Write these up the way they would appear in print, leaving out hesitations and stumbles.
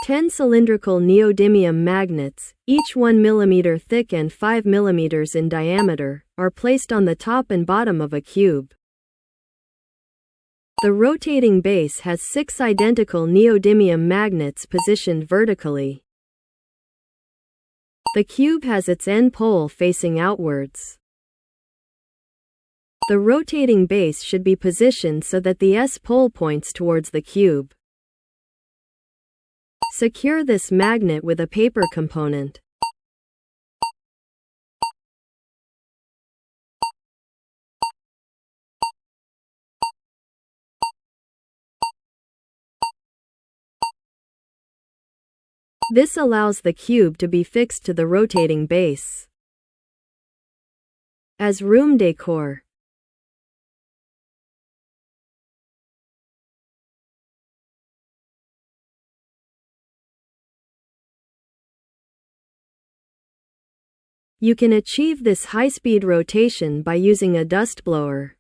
10 cylindrical neodymium magnets, each 1 mm thick and 5 mm in diameter, are placed on the top and bottom of a cube. The rotating base has 6 identical neodymium magnets positioned vertically. The cube has its end pole facing outwards. The rotating base should be positioned so that the S-pole points towards the cube. Secure this magnet with a paper component. This allows the cube to be fixed to the rotating base. As room decor, you can achieve this high-speed rotation by using a dust blower.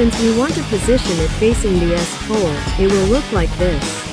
Since we want to position it facing the S-pole, it will look like this.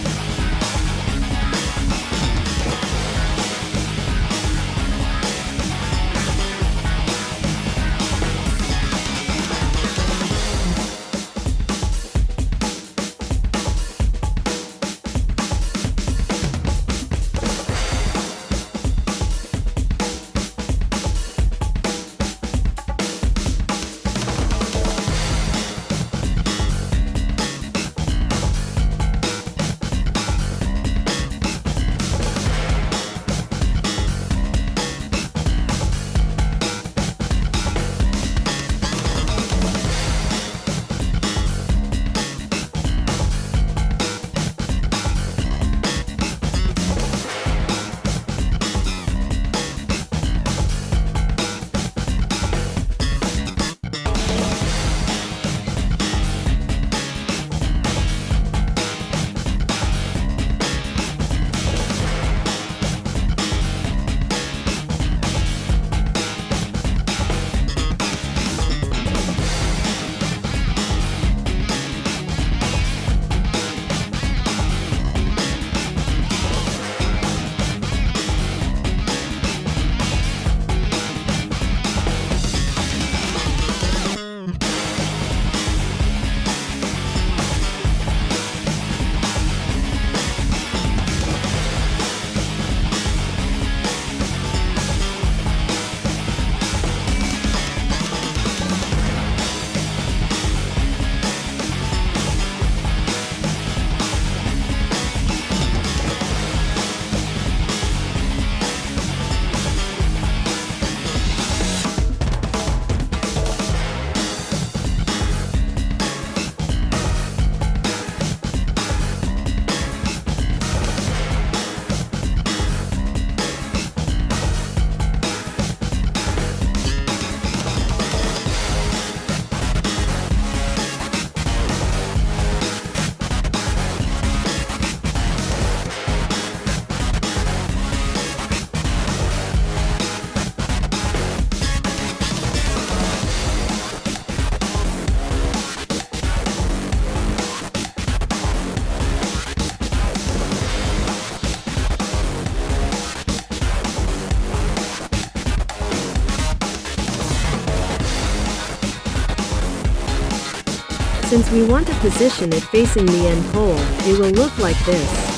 Since we want to position it facing the end pole, it will look like this.